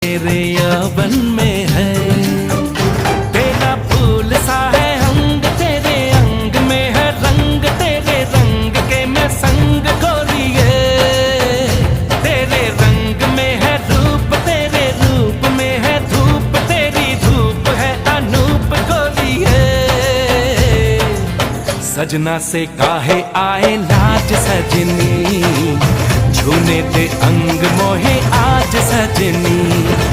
तेरे यौवन में है, तेरा फूल सा है अंग, तेरे अंग में है रंग, तेरे रंग के मैं संग गोरिए, तेरे रंग में है रूप, तेरे रूप में है धूप, तेरी धूप है अनूप गोरिए। सजना से काहे आए लाज सजनी, छूने दे अंग मोहे आज सजनी।